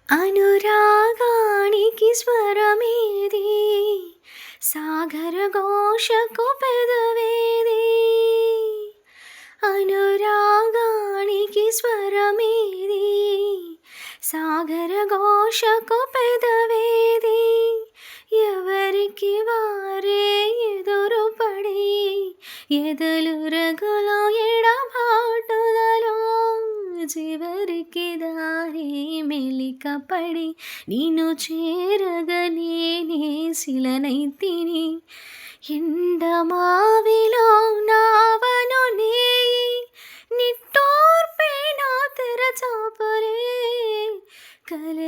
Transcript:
అనురాగానికి స్వరమేది, సాగర ఘోషకు పెదవేది. అనురాగానికి స్వరమేది, సాగర ఘోషకు పెదవేది. ఎవరికి వారే ఎదురుపడి ఎదలు రగులు ఎడబాటులలో, చివరికి దారి మెలికపడి నిన్ను చేరగనేనే శిలనైతిని. ఎండమావిలో నావను నేయి నిట్టూర్పే నా తెరచాపరే, కల